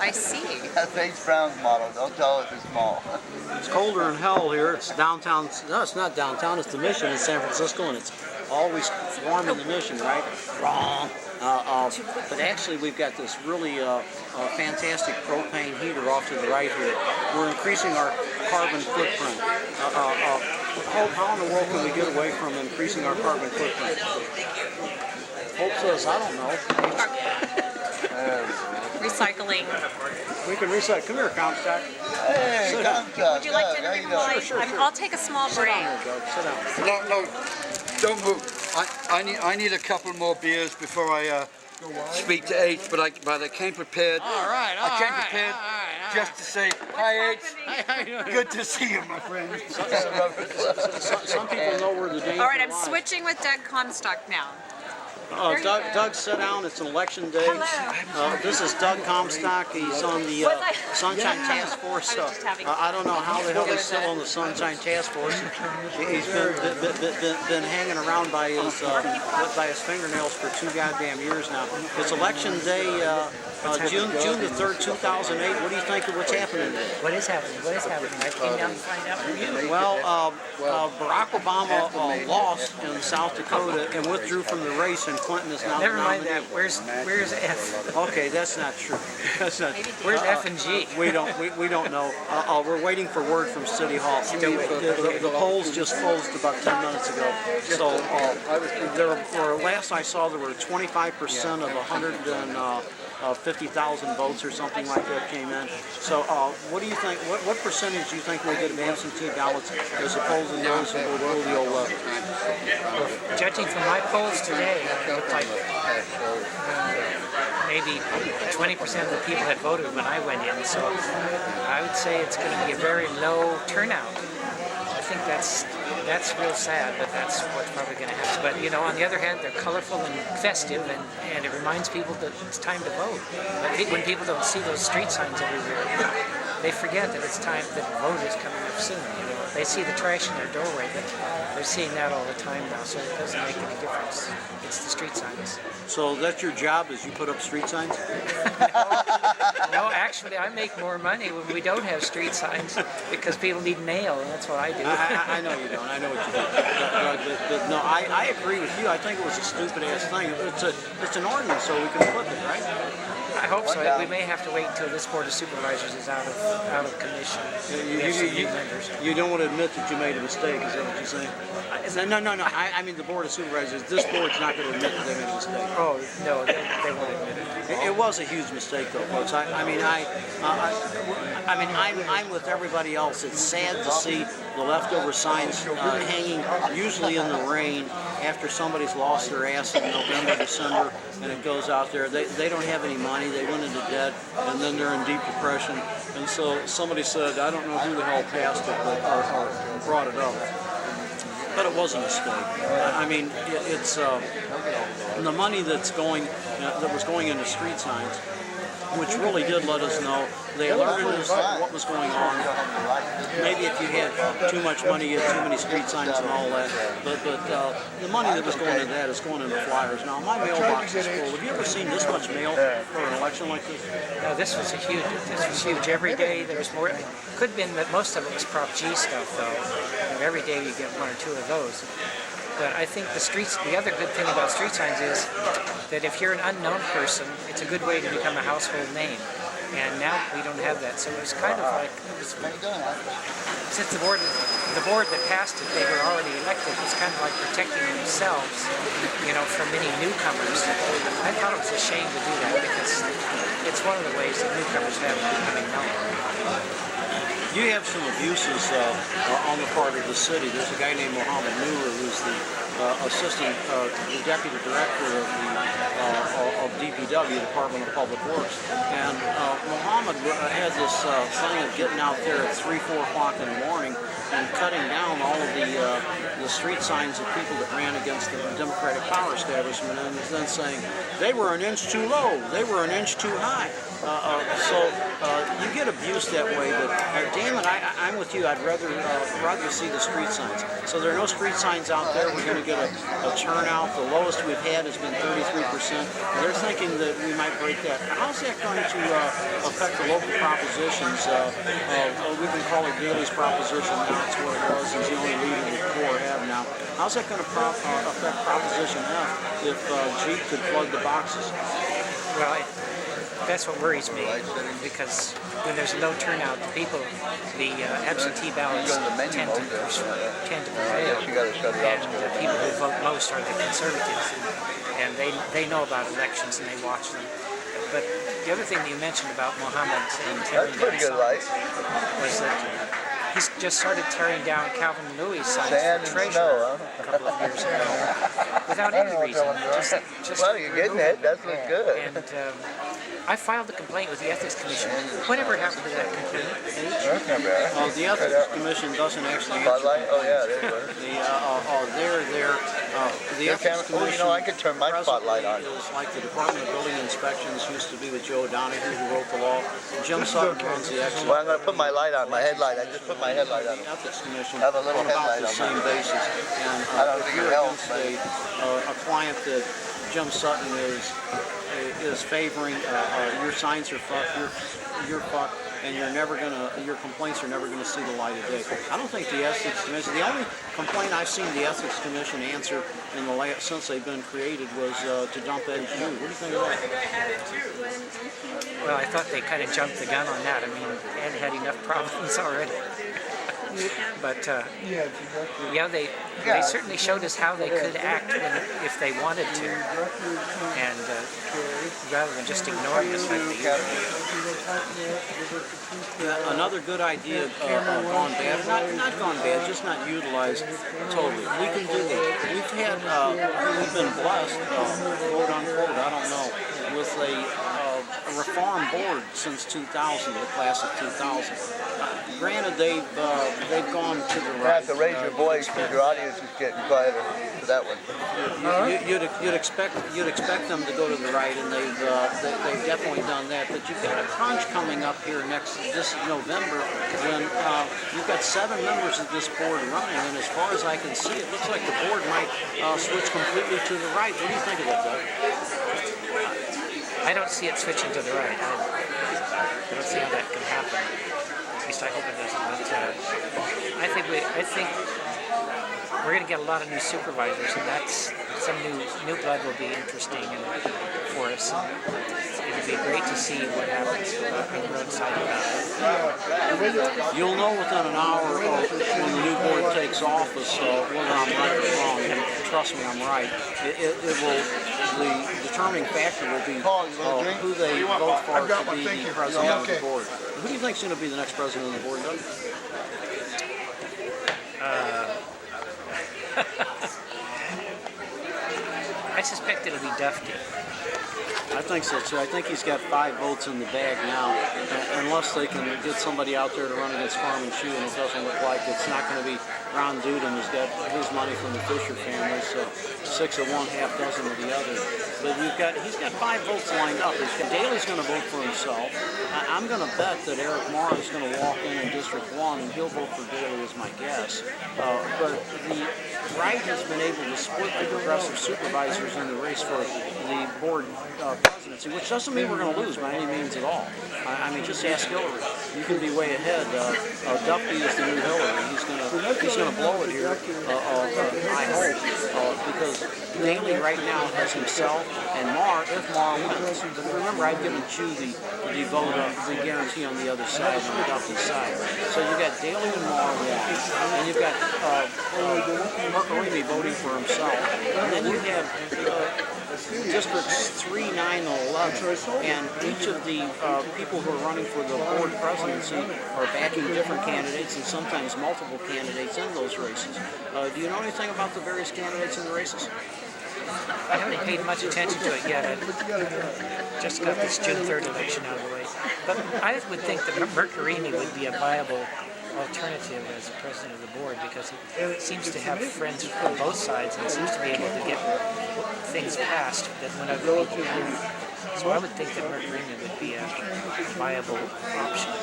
I see. That's H. Brown's motto. Don't tell it it's small. It's colder than hell here. It's downtown. No, it's not downtown. It's the Mission in San Francisco, and it's always warm in the Mission, right? Wrong. But actually, we've got this really fantastic propane heater off to the right here. We're increasing our carbon footprint. How in the world can we get away from increasing our carbon footprint? Hope says, I don't know. Recycling. We can recycle. Come here, Combstock. Hey, Combstock. Would you like to drink while I'll take a small break. Sit down there, Doug. Sit down. No, don't move. I need a couple more beers before I speak to H, but I came prepared. All right. I came prepared just to say, hi H. Good to see you, my friend. Some people know where the danger All right, I'm lies. switching with Doug Combstock now. Doug, sit down. It's an election day. This is Doug Combstock. He's on the Sunshine Task Force. I don't know how the hell he's still on the Sunshine Task Force. He's been hanging around by his fingernails for 2 goddamn years now. It's election day, June the 3rd, 2008. What do you think of what's happening today? What is happening? What is happening? I came down to find out. Well, Barack Obama lost in South Dakota and withdrew from the race, and Clinton is now Never the mind nominee. that. Where's F? Okay, that's not true. That's not. Where's F and G? We don't know. We're waiting for word from City Hall. The polls just closed about 10 minutes ago. So last I saw, there were 25% of 150,000 votes or something like that came in. So what do you think? What percentage do you think will get absentee ballots as opposed to those who will go the old left? Judging from my polls today, it looked like maybe 20% of the people had voted when I went in. So I would say it's going to be a very low turnout. I think that's real sad, but that's what's probably going to happen. But you know, on the other hand, they're colorful and festive, and it reminds people that it's time to vote. But when people don't see those street signs everywhere, they forget that it's time that the vote is coming up soon. You know, they see the trash in their doorway, but they're seeing that all the time now, so it doesn't make any difference. It's the street signs. So that's your job, is you put up street signs? No, actually, I make more money when we don't have street signs because people need mail, and that's what I do. I know you don't. I know what you do. But no, I agree with you. I think it was a stupid-ass thing. It's an ordinance, so we can flip it, right? I hope so. We may have to wait until this Board of Supervisors is out of commission. You don't want to admit that you made a mistake, is that what you're saying? No. I mean the Board of Supervisors. This board's not going to admit that they made a mistake. Oh, no, they won't admit it. It was a huge mistake, though, folks. I'm with everybody else. It's sad to see the leftover signs hanging, usually in the rain, after somebody's lost their ass in November, December, and it goes out there. They don't have any money. They went into debt, and then they're in deep depression. And so somebody said, I don't know who the hell passed it, or brought it up. But it was a mistake. I mean, it's the money that was going into street signs, which really did let us know. They alerted us what was going on. Maybe if you had too much money, you had too many street signs and all that. But the money that was going into that is going into flyers. Now, my mailbox is full. Have you ever seen this much mail for an election like this? No, this was huge. Every day there was more. It could have been that most of it was Prop G stuff, though. Every day you get 1 or 2 of those. But I think the other good thing about street signs is that if you're an unknown person, it's a good way to become a household name. And now we don't have that, so it was kind of like, since the board that passed it, they were already elected, it was kind of like protecting themselves, you know, from any newcomers. I thought it was a shame to do that because it's one of the ways that newcomers have of becoming known. You have some abuses on the part of the city. There's a guy named Mohammed Noor who's the the deputy director of DPW, Department of Public Works. And Mohammed had this thing of getting out there at 3, 4 o'clock in the morning and cutting down all of the street signs of people that ran against the Democratic power establishment, and then saying they were an inch too low, they were an inch too high. So you get abused that way, but damn it, I'm with you. I'd rather see the street signs. So there are no street signs out there. We're going to get a turnout. The lowest we've had has been 33%. They're thinking that we might break that. How's that going to affect the local propositions? We can call it Daley's proposition now. That's what it was. He's the only leader the Corps have now. How's that going to affect Proposition F if Jeep could plug the boxes? Well, that's what worries me, because when there's low turnout, the absentee ballots tend to prevail, and the people who vote most are the conservatives, and they know about elections and they watch them. But the other thing that you mentioned about Mohammed and tearing down signs was that he's just started tearing down Calvin Louis' signs for treasurer a couple of years ago without any reason. Just well, you're getting it. That looks good. And I filed a complaint with the Ethics Commission. Whatever happened to that complaint? That's not bad. The Ethics Commission doesn't actually answer. Spotlight? Oh, yeah, there you go. The Ethics Commission. You know, I could turn my spotlight on. Is like the Department of Building Inspections used to be with Joe O'Donoghue, who wrote the law. Jim Sutton runs the Ethics. Well, I'm going to put my light on, my headlight. I just put my headlight on. The Ethics Commission I have a little on about headlight the on same mine. basis. And I don't if think it you're helps, against a client that Jim Sutton is favoring, your signs are fucked, you're fucked, and your complaints are never gonna see the light of day. I don't think the Ethics Commission, the only complaint I've seen the Ethics Commission answer in since they've been created was to dump Ed Jew. What do you think of that? Well, I thought they kind of jumped the gun on that. I mean, Ed had enough problems already. But yeah, they certainly showed us how they could act if they wanted to, and rather than just ignoring us like they usually do. Another good idea gone bad, not gone bad, just not utilized totally. We can do that. We've been blessed, quote unquote, I don't know, with a reform board since 2000, the class of 2000. Granted, they've gone to the You right. have to raise your voice because your audience is getting quieter for that one. You'd expect them to go to the right, and they've definitely done that. But you've got a crunch coming up here this November when you've got 7 members of this board running, and as far as I can see, it looks like the board might switch completely to the right. What do you think of that, Doug? I don't see it switching to the right. I don't see how that can happen. At least I hope it doesn't. But I think we're going to get a lot of new supervisors, and that's some new blood will be interesting for us. It'll be great to see what happens. I'm real excited about it. You'll know within an hour when the new board takes office whether I'm right or wrong. And trust me, I'm right. It will. The determining factor will be who they vote for to be the president of the board. Who do you think is going to be the next president of the board, Doug? I suspect it'll be Dufty. I think so too. I think he's got 5 votes in the bag now, unless they can get somebody out there to run against Farm and Shoe, and it doesn't look like it's not going to be Ron Duden, who's got his money from the Fisher family, so 6 of one, half dozen of the other. But he's got 5 votes lined up. Daley's going to vote for himself. I'm going to bet that Eric Marr is going to walk in District 1, and he'll vote for Daley is my guess. But the right has been able to split the progressive supervisors in the race for the board presidency, which doesn't mean we're going to lose by any means at all. I mean, just ask Hillary. You can be way ahead. Duffy is the new Hillary. He's going to blow it here. I hope, because Daley right now has himself and Marr. If Marr wins, but remember, I've given you the vote of the guarantee on the other side, on the Duffy side. So you've got Daley and Marr winning, and you've got Mercury voting for himself, and then you have districts 3, 9, and 11, and each of the people who are running for the board presidency are backing different candidates and sometimes multiple candidates in those races. Do you know anything about the various candidates in the races? I haven't paid much attention to it yet. I just got this June 3rd election out of the way. But I would think that Mercurini would be a viable alternative as president of the board, because he seems to have friends on both sides and seems to be able to get things passed that when other people can't. So I would think that Mercurini would be a viable option.